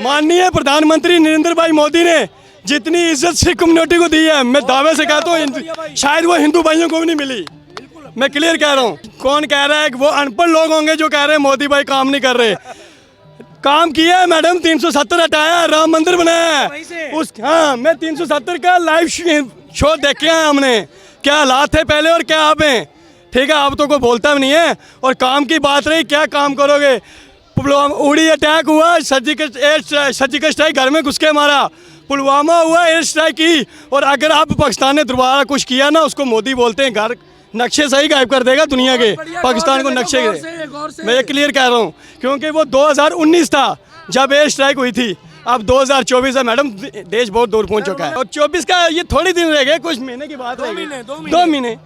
माननीय प्रधानमंत्री नरेंद्र भाई मोदी ने जितनी इज्जत सिख कम्युनिटी को दी है, मैं दावे से कहता हूँ शायद वो हिंदू भाइयों को भी नहीं मिली। मैं क्लियर कह रहा हूँ। कौन कह रहा है कि वो अनपढ़ लोग होंगे जो कह रहे हैं मोदी भाई काम नहीं कर रहे। काम किया है मैडम, 370 हटाया, राम मंदिर बनाया है उस। हाँ, मैं 370 का लाइव शो देखे हैं हमने, क्या हालात थे पहले और क्या आप हैं। ठीक है, आप तो कोई बोलता भी नहीं है। और काम की बात रही, क्या काम करोगे। उड़ी अटैक हुआ, सर्जिकल स्ट्राइक घर में घुस के मारा। पुलवामा हुआ, एयर स्ट्राइक की। और अगर आप पाकिस्तान ने दोबारा कुछ किया ना, उसको मोदी बोलते हैं घर नक्शे सही गायब कर देगा दुनिया के, पाकिस्तान को नक्शे के। मैं ये क्लियर कह रहा हूँ, क्योंकि वो 2019 था जब एयर स्ट्राइक हुई थी। अब 2024 है मैडम, देश बहुत दूर पहुँच चुका है। और 24 का ये थोड़ी दिन रह गए, कुछ महीने की बात रह गई, 2 महीने।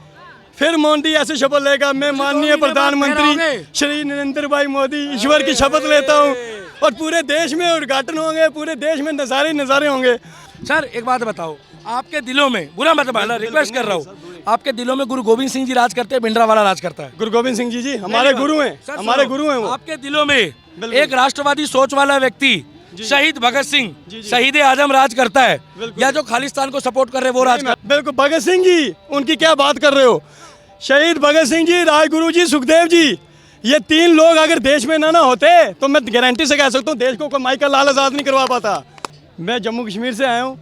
फिर मोदी ऐसे शपथ लेगा, मैं माननीय प्रधानमंत्री श्री नरेंद्र भाई मोदी ईश्वर की शपथ लेता हूँ, और पूरे देश में उद्घाटन होंगे, पूरे देश में नज़ारे होंगे। सर एक बात बताओ, आपके दिलों में, बुरा मत मानना, रिक्वेस्ट कर रहा हूँ, आपके दिलों में गुरु गोविंद सिंह जी राज करते हैं, भिंडरावाला राज करता है? गुरु गोविंद सिंह जी हमारे गुरु हैं, हमारे गुरु हैं वो। आपके दिलों में एक राष्ट्रवादी सोच वाला व्यक्ति शहीद भगत सिंह, शहीद आजम राज करता है, या जो खालिस्तान को सपोर्ट कर रहे वो राज करता है? बिल्कुल, भगत सिंह जी, उनकी क्या बात कर रहे हो। शहीद भगत सिंह जी, राजगुरु जी, सुखदेव जी, ये 3 लोग अगर देश में ना होते तो मैं गारंटी से कह सकता हूँ देश को माइकल लाल आज़ाद नहीं करवा पाता। मैं जम्मू कश्मीर से आया हूँ।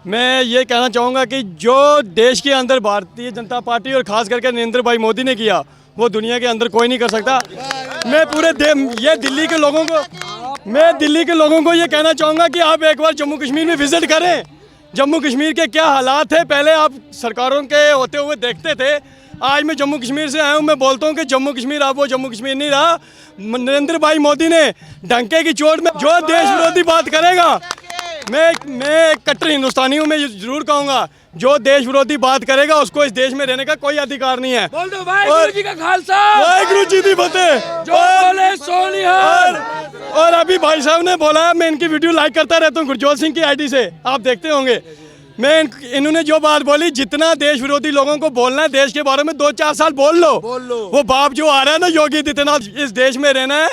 मैं ये कहना चाहूँगा कि जो देश के अंदर भारतीय जनता पार्टी और ख़ास करके नरेंद्र भाई मोदी ने किया, वो दुनिया के अंदर कोई नहीं कर सकता। मैं पूरे ये दिल्ली के लोगों को ये कहना चाहूँगा कि आप एक बार जम्मू कश्मीर में विज़िट करें। जम्मू कश्मीर के क्या हालात है, पहले आप सरकारों के होते हुए देखते थे। आज मैं जम्मू कश्मीर से आया हूँ, मैं बोलता हूँ कि जम्मू कश्मीर अब वो जम्मू कश्मीर नहीं रहा। नरेंद्र भाई मोदी ने डंके की चोट में जो देश विरोधी बात करेगा, मैं कट्टर हिंदुस्तानी हूँ, मैं जरूर कहूँगा जो देश विरोधी बात करेगा उसको इस देश में रहने का कोई अधिकार नहीं है। बोल दो वाहिगुरु जी का खालसा, वाहिगुरु जी दी फतेह। और अभी भाई साहब ने बोला, मैं इनकी वीडियो लाइक करता रहता हूँ गुरजोत सिंह की आईडी से, आप देखते होंगे। मैं इन्होंने जो बात बोली, जितना देश विरोधी लोगों को बोलना है देश के बारे में 2-4 साल बोल लो। वो बाप जो आ रहा है ना योगी आदित्यनाथ, इस देश में रहना है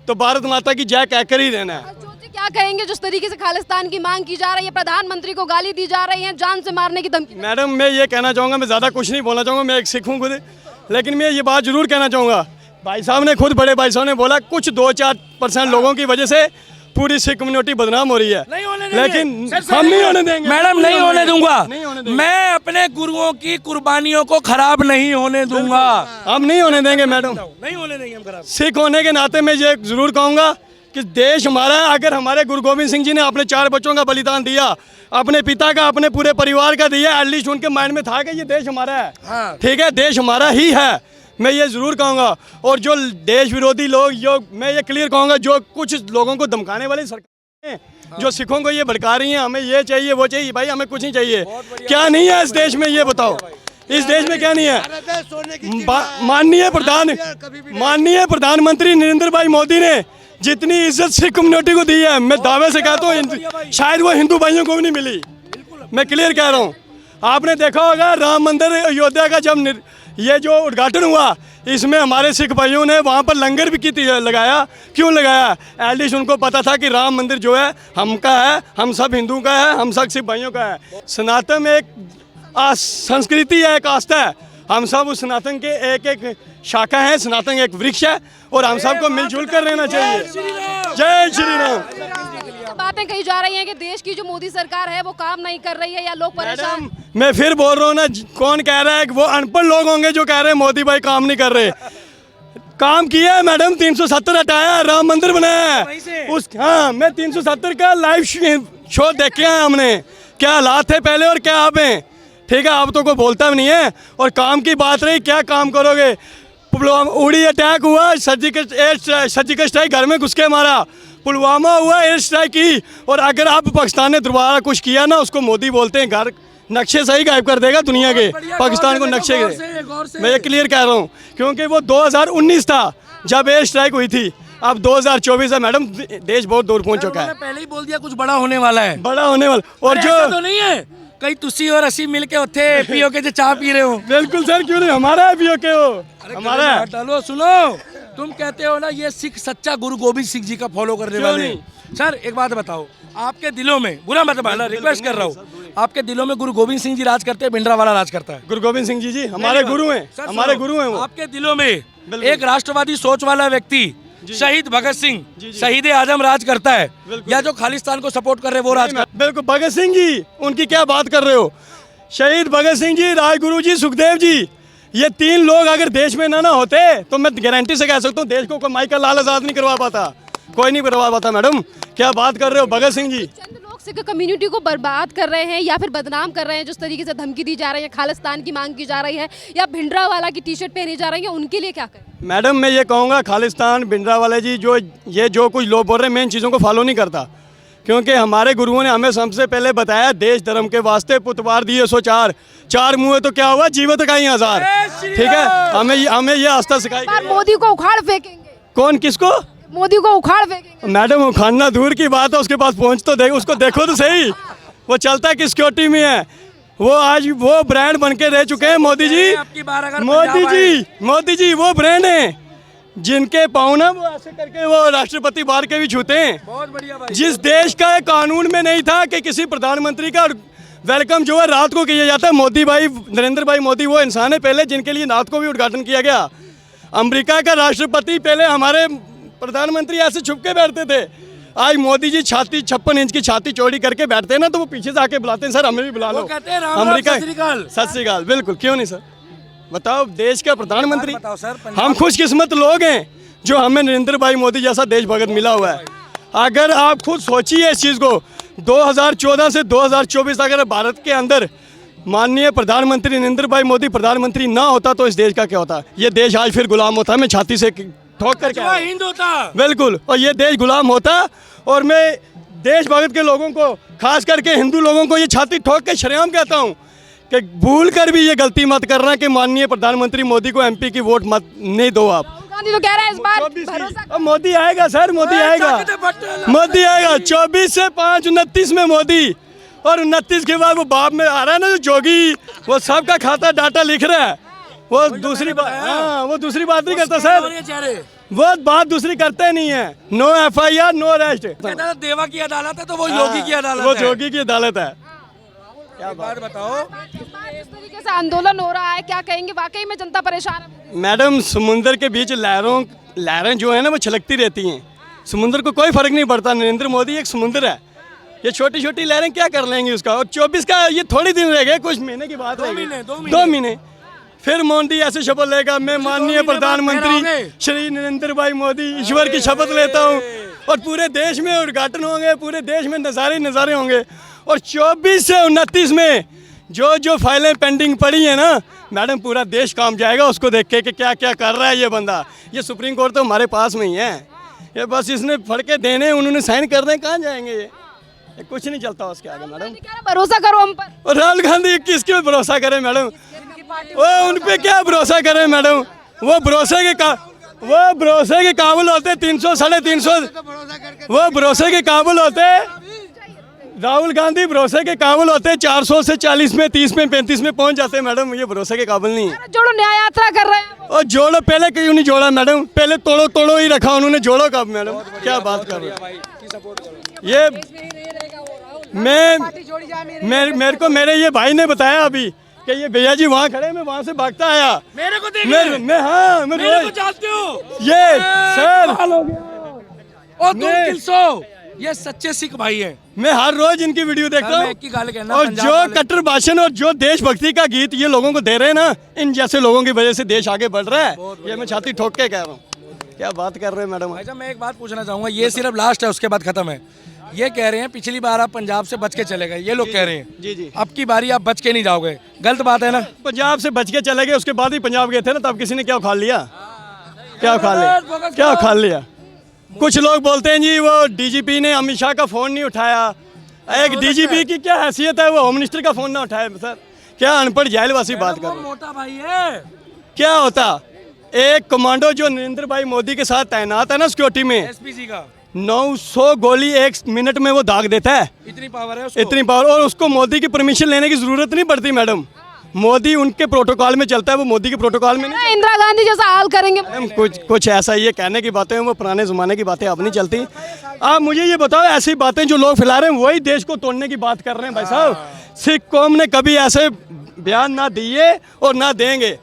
तो भारत माता की जय कहकर ही रहना है। क्या कहेंगे जिस तरीके से खालिस्तान की मांग की जा रही है, प्रधानमंत्री को गाली दी जा रही है, जान से मारने की धमकी? मैडम मैं ये कहना चाहूँगा, मैं ज़्यादा कुछ नहीं बोलना चाहूँगा, मैं एक सिख हूँ खुद, लेकिन मैं ये बात जरूर कहना चाहूँगा, भाई साहब ने खुद, बड़े भाई साहब ने बोला कुछ 2-4% लोगों की वजह से पूरी सिख कम्युनिटी बदनाम हो रही है, लेकिन हम नहीं होने देंगे। मैडम नहीं होने दूंगा, मैं अपने गुरुओं की कुर्बानियों को खराब नहीं होने दूंगा। हम नहीं होने देंगे मैडम, नहीं होने देंगे हम खराब। सिख होने के नाते मैं ये जरूर कहूँगा कि देश हमारा है। अगर हमारे गुरु गोविंद सिंह जी ने अपने 4 बच्चों का बलिदान दिया, अपने पिता का, अपने पूरे परिवार का दिया, एटलीस्ट उनके माइंड में था कि ये देश हमारा है। हाँ। ठीक है, देश हमारा ही है, मैं ये ज़रूर कहूँगा। और जो देश विरोधी लोग, जो मैं ये क्लियर कहूँगा, जो कुछ लोगों को धमकाने वाली सरकार है, जो सिखों को ये भड़का रही हैं, हमें ये चाहिए वो चाहिए, भाई हमें कुछ नहीं चाहिए। क्या नहीं है इस देश में, ये बताओ, इस देश में क्या नहीं है। माननीय प्रधानमंत्री नरेंद्र भाई मोदी ने जितनी इज्जत सिख कम्युनिटी को दी है, मैं दावे से कहता हूँ शायद वो हिंदू भाइयों को भी नहीं मिली। मैं क्लियर कह रहा हूँ। आपने देखा होगा राम मंदिर अयोध्या का जब ये जो उद्घाटन हुआ, इसमें हमारे सिख भाइयों ने वहाँ पर लंगर भी लगाया। क्यों लगाया? एटलीस्ट उनको पता था कि राम मंदिर जो है हम का है, हम सब हिंदू का है, हम सब सिख भाइयों का है। सनातन में एक संस्कृति है, एक आस्था है। हम सब उस सनातन के एक शाखा है, सनातन एक वृक्ष है, और हम सबको मिलजुल कर रहना चाहिए। जय श्री राम। बातें कही जा रही हैं कि देश की जो मोदी सरकार है वो काम नहीं कर रही है, या लोग परेशान। मैं फिर बोल रहा हूँ ना, कौन कह रहा है कि वो अनपढ़ लोग होंगे जो कह रहे हैं मोदी भाई काम नहीं कर रहे। काम किया है मैडम, 370 हटाया, राम मंदिर बनाया है उस। हाँ, मैं 370 का लाइव शो देखे हैं हमने, क्या हालात थे पहले और क्या आप हैं। ठीक है, आप तो कोई बोलता भी नहीं है। और काम की बात रही, क्या काम करोगे। उड़ी अटैक हुआ, सर्जिकल स्ट्राइक घर में घुस के मारा। पुलवामा हुआ, एयर स्ट्राइक की। और अगर आप पाकिस्तान ने दोबारा कुछ किया ना, उसको मोदी बोलते हैं घर नक्शे सही गायब कर देगा दुनिया के, पाकिस्तान को नक्शे के। मैं ये क्लियर कह रहा हूँ, क्योंकि वो 2019 था जब एयर स्ट्राइक हुई थी। अब 2024 है मैडम, देश बहुत दूर पहुँच चुका है। पहले ही बोल दिया कुछ बड़ा होने वाला है, बड़ा होने वाला। और जो तो नहीं है, कई तुसी और असी मिलके उठे पीओके से चाय पी रहे हो। बिल्कुल सर, क्यों नहीं, हमारा है पीओके, वो हमारा है। डालो, सुनो तुम कहते हो ना ये सिख सच्चा गुरु गोविंद सिंह जी का फॉलो करने क्यों वाले हैं। सर एक बात बताओ, आपके दिलों में बुरा मत मानना, रिक्वेस्ट कर रहा हूँ, आपके दिलों में गुरु गोविंद सिंह जी राज करते हैं, भिंडरावाला राज करता है? गुरु गोविंद सिंह जी हमारे गुरु हैं, सर, हमारे सुनो, गुरु हैं वो। आपके दिलों में एक राष्ट्रवादी सोच वाला व्यक्ति शहीद भगत सिंह शहीद आजम राज करता है, या जो खालिस्तान को सपोर्ट कर रहे हैं वो राज करता बिल्कुल भगत सिंह जी, उनकी क्या बात कर रहे हो? शहीद भगत सिंह जी, राजगुरु जी, सुखदेव जी, ये तीन लोग अगर देश में ना होते तो मैं गारंटी से कह सकता हूँ देश को कोई माइकल लाल आजाद नहीं करवा पाता, कोई नहीं करवा पाता। मैडम क्या बात कर रहे हो? भगत सिंह जी चंद लोग सिख कम्युनिटी को बर्बाद कर रहे हैं या फिर बदनाम कर रहे हैं, जिस तरीके से धमकी दी जा रही है, खालिस्तान की मांग की जा रही है, या भिंडरावाला की टी शर्ट पहनी जा रही है, उनके लिए क्या करें? मैडम मैं ये कहूँगा खालिस्तान भिंडरावाले जी जो कुछ लोग बोल रहे हैं मेन चीज़ों को फॉलो नहीं करता, क्योंकि हमारे गुरुओं ने हमें सबसे पहले बताया देश धर्म के वास्ते पुतवार दिए 104, 4 मुँह तो क्या हुआ, जीवित का ही हजार। ठीक है, हमें ये आस्था सिखाई बार गई है। मोदी को उखाड़ फेंकेंगे। कौन किसको? मोदी को उखाड़ फेंकेंगे। मैडम उखाड़ना दूर की बात है, उसके पास पहुंच तो देख, उसको देखो तो सही, वो चलता किस सिक्योरिटी में है। वो आज वो ब्रांड बन के रह चुके हैं मोदी जी। आपकी बार अगर मोदी जी वो ब्रांड हैं जिनके पाँव ना वो ऐसे करके वो राष्ट्रपति बाहर के भी छूते हैं। बहुत बढ़िया भाई। जिस देश का कानून में नहीं था कि किसी प्रधानमंत्री का वेलकम जो है रात को किया जाता है, मोदी भाई नरेंद्र भाई मोदी वो इंसान है पहले जिनके लिए रात को भी उद्घाटन किया गया। अमेरिका का राष्ट्रपति पहले हमारे प्रधानमंत्री ऐसे छुप के बैठते थे, आज मोदी जी 56 इंच की छाती चौड़ी करके बैठते हैं ना तो वो पीछे से आके बुलाते हैं, सर हमें भी बुला लो। कहते हैं राम राम, अमेरिका सत श्री अकाल। सत श्री अकाल, बिल्कुल, क्यों नहीं सर? बताओ, देश का प्रधानमंत्री। बताओ सर, हम खुशकिस्मत लोग हैं जो हमें नरेंद्र भाई मोदी जैसा देश भगत मिला हुआ है। अगर आप खुद सोचिए इस चीज़ को, 2014 से 2024 अगर भारत के अंदर माननीय प्रधानमंत्री नरेंद्र भाई मोदी प्रधानमंत्री ना होता तो इस देश का क्या होता? ये देश आज फिर गुलाम होता। मैं छाती से ठोक कर क्या हिंद होता, बिल्कुल, और ये देश गुलाम होता। और मैं देश भगत के लोगों को, खास करके हिंदू लोगों को ये छाती ठोक के शरेआम कहता हूँ कि भूल कर भी ये गलती मत करना कि माननीय प्रधानमंत्री मोदी को एमपी की वोट मत नहीं दो आप। राहुल गांधी तो कह रहे हैं इस बार भरोसा अब मोदी आएगा सर, मोदी आएगा, मोदी आएगा 24 से 5 29 में मोदी, और 29 के बाद वो बाप में आ रहा है ना जो जोगी, वो सबका खाता डाटा लिख रहा है। वो दूसरी बात, हाँ वो दूसरी बात नहीं करता सर, वो बात दूसरी करते नहीं है। No FIR no arrest. Deva की अदालत है तो वो योगी की अदालत वो है। जोगी की अदालत है। क्या बात बताओ, जिस तरीके से आंदोलन हो रहा है, क्या कहेंगे? वाकई में जनता परेशान है। मैडम समुंदर के बीच लहरें जो है ना वो छलकती रहती हैं, समुंदर को कोई फर्क नहीं पड़ता। नरेंद्र मोदी एक समुंदर है, ये छोटी छोटी लहरें क्या कर लेंगी उसका। और 24 का ये थोड़ी दिन रह गए, कुछ महीने की बात रह गई, 2 महीने। फिर मोदी ऐसे शपथ लेगा, मैं माननीय प्रधानमंत्री श्री नरेंद्र भाई मोदी ईश्वर की शपथ लेता हूँ, और पूरे देश में उद्घाटन होंगे, पूरे देश में नज़ारे होंगे। और 24 से 29 में जो फाइलें पेंडिंग पड़ी हैं ना मैडम, पूरा देश काम जाएगा उसको देख के कि क्या क्या कर रहा है ये बंदा। ये सुप्रीम कोर्ट तो हमारे पास में ही है, ये बस इसने फड़ के देने, उन्होंने साइन कर दें, कहाँ जाएंगे ये कुछ नहीं चलता उसके आगे मैडम। भरोसा करो हम पर। और राहुल गांधी किसके पे भरोसा करें मैडम? वो उन पे क्या भरोसा करें मैडम? वो भरोसे के काबिल होते 300 350, वो भरोसे के काबिल होते। राहुल गांधी भरोसे के काबिल होते 400 से 40 में 30 में 35 में पहुंच जाते मैडम, ये भरोसे के काबिल नहीं है। जोड़ो न्याय यात्रा कर रहे हैं, और जोड़ो पहले क्यों नहीं जोड़ा मैडम? पहले तोड़ो ही रखा उन्होंने, जोड़ो कब मैडम? क्या बात कर रहे हैं ये? मेरे को मेरे ये भाई ने बताया अभी कि ये भैया जी वहाँ खड़े, मैं वहाँ से भागता आया। मेरे को मैं रोज जानते हो ये सर, और तुम 300 ये सच्चे सिख भाई हैं। मैं हर रोज इनकी वीडियो देखता हूँ, और जो कट्टर भाषण और जो देशभक्ति का गीत ये लोगों को दे रहे हैं ना, इन जैसे लोगों की वजह से देश आगे बढ़ रहा है। ये मैं छाती ठोक के कह रहा हूँ। क्या बात कर रहे हैं मैडम? भाई साहब मैं एक बात पूछना चाहूँगा, ये सिर्फ लास्ट है, उसके बाद खत्म है। ये कह रहे हैं पिछली बार आप पंजाब से बच के चले गए, ये लोग कह रहे हैं जी। अब की बारी आप बच के नहीं जाओगे, गलत बात है ना? पंजाब से बच के चले गए, उसके बाद ही पंजाब गए थे ना, तब किसी ने क्या उखाड़ लिया? क्या उखाड़ लिया? कुछ लोग बोलते हैं जी वो DGP ने अमित शाह का फोन नहीं उठाया। एक DGP की क्या हैसियत है, वो होम मिनिस्टर का फोन ना उठाए? सर क्या अनपढ़ जाहिलवासी बात कर रहे हैं। मोटा भाई है, क्या होता? एक कमांडो जो नरेंद्र भाई मोदी के साथ तैनात है ना सिक्योरिटी में, SPG का 900 गोली 1 मिनट में वो दाग देता है। इतनी पावर है उसको। इतनी पावर, और उसको मोदी की परमिशन लेने की जरूरत नहीं पड़ती मैडम। मोदी उनके प्रोटोकॉल में चलता है, वो मोदी के प्रोटोकॉल में नहीं। इंदिरा गांधी जैसा हाल करेंगे। मैडम कुछ ऐसा ही है, कहने की बातें हैं, वो पुराने ज़माने की बातें अब नहीं चलती। आप मुझे ये बताओ, ऐसी बातें जो लोग फैला रहे हैं वही देश को तोड़ने की बात कर रहे हैं भाई साहब। सिख कौम ने कभी ऐसे बयान ना दिए और ना देंगे।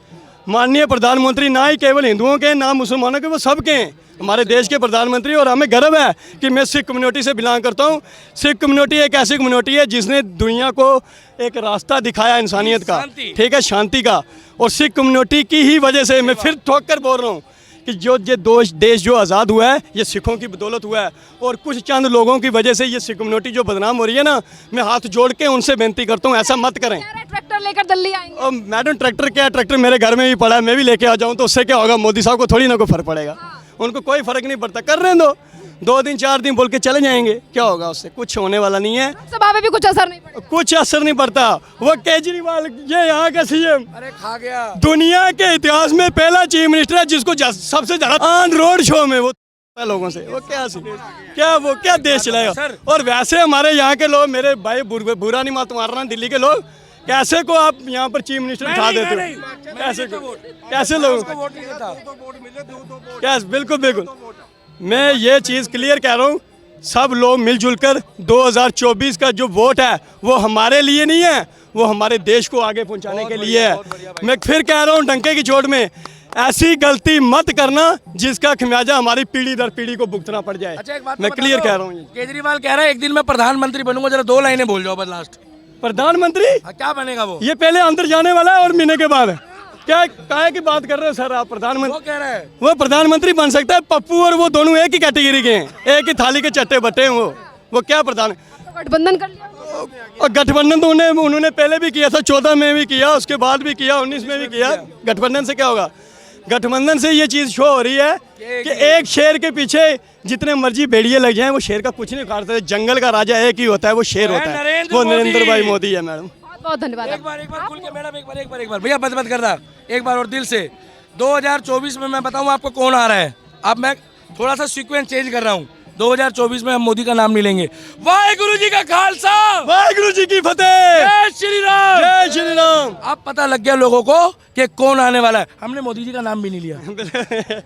माननीय प्रधानमंत्री ना ही केवल हिंदुओं के, ना मुसलमानों के, वो सबके हैं, हमारे देश के प्रधानमंत्री। और हमें गर्व है कि मैं सिख कम्युनिटी से बिलोंग करता हूँ। सिख कम्युनिटी एक ऐसी कम्युनिटी है जिसने दुनिया को एक रास्ता दिखाया इंसानियत का, ठीक है, शांति का। और सिख कम्युनिटी की ही वजह से मैं फिर ठोक कर बोल रहा हूँ कि जो ये देश जो आज़ाद हुआ है ये सिखों की बदौलत हुआ है। और कुछ चंद लोगों की वजह से ये सिख कम्युनिटी जो बदनाम हो रही है ना, मैं हाथ जोड़ के उनसे विनती करता हूँ ऐसा मत करें। ट्रैक्टर लेकर दिल्ली आएंगे। और मैडम ट्रैक्टर क्या है, ट्रैक्टर मेरे घर में भी पड़ा है, मैं भी लेके आ जाऊँ तो उससे क्या होगा? मोदी साहब को थोड़ी ना कोई फर्क पड़ेगा, उनको कोई फर्क नहीं पड़ता। कर रहे हैं 2 दिन 4 दिन बोल के चले जाएंगे, क्या होगा उससे? कुछ होने वाला नहीं है, सभा में भी कुछ असर नहीं पड़ेगा। कुछ असर नहीं पड़ता। वो केजरीवाल ये यहाँ का सीएम अरे खा गया। दुनिया के इतिहास में पहला चीफ मिनिस्टर है जिसको सबसे ज्यादा ऑन रोड शो में वो लोगों से वो क्या देश चलाएगा। और वैसे हमारे यहाँ के लोग, मेरे भाई बुरा नहीं मार रहा, दिल्ली के लोग कैसे को आप यहाँ पर चीफ मिनिस्टर उठा देते हो? कैसे लोग क्या? बिल्कुल मैं ये चीज़ क्लियर कह रहा हूँ, सब लोग मिलजुल कर 2024 का जो वोट है वो हमारे लिए नहीं है, वो हमारे देश को आगे पहुंचाने के लिए है। मैं फिर कह रहा हूँ डंके की चोट में ऐसी गलती मत करना जिसका खमियाजा हमारी पीढ़ी दर पीढ़ी को भुगतना पड़ जाए। अच्छा, एक बात मैं क्लियर कह रहा हूँ। केजरीवाल कह रहा है एक दिन मैं प्रधानमंत्री बनूंगा, जरा 2 लाइनें बोल जाओ बस लास्ट। प्रधानमंत्री क्या बनेगा वो? ये पहले अंदर जाने वाला है और महीने के बाद क्या काहे की बात कर रहे हो सर आप? प्रधानमंत्री वो कह रहे हैं वो प्रधानमंत्री बन सकता है। पप्पू और वो दोनों एक ही कैटेगरी के हैं, एक ही थाली के चट्टे बट्टे हैं। वो क्या प्रधान? गठबंधन कर लिया। और गठबंधन तो उन्होंने पहले भी किया था, 14 में भी किया, उसके बाद भी किया, 19 में भी किया। गठबंधन से क्या होगा? गठबंधन से ये चीज़ शो हो रही है कि एक शेर के पीछे जितने मर्जी भेड़िए लग जाएं वो शेर का कुछ नहीं उखाड़ते। जंगल का राजा एक ही होता है, वो शेर होता है, वो नरेंद्र भाई मोदी है। मैडम बहुत धन्यवाद। एक बार खुल के मैडम, एक बार भैया बत कर रहा एक बार और दिल से। 2024 में मैं बताऊं आपको कौन आ रहा है। अब मैं थोड़ा सा सीक्वेंस चेंज कर रहा हूं। 2024 में हम मोदी का नाम नहीं लेंगे। वाहेगुरु जी का खालसा, वाहेगुरु जी की फतेह, जय श्री राम, जय श्री राम। अब पता लग गया लोगों को कि कौन आने वाला है। हमने मोदी जी का नाम भी नहीं लिया।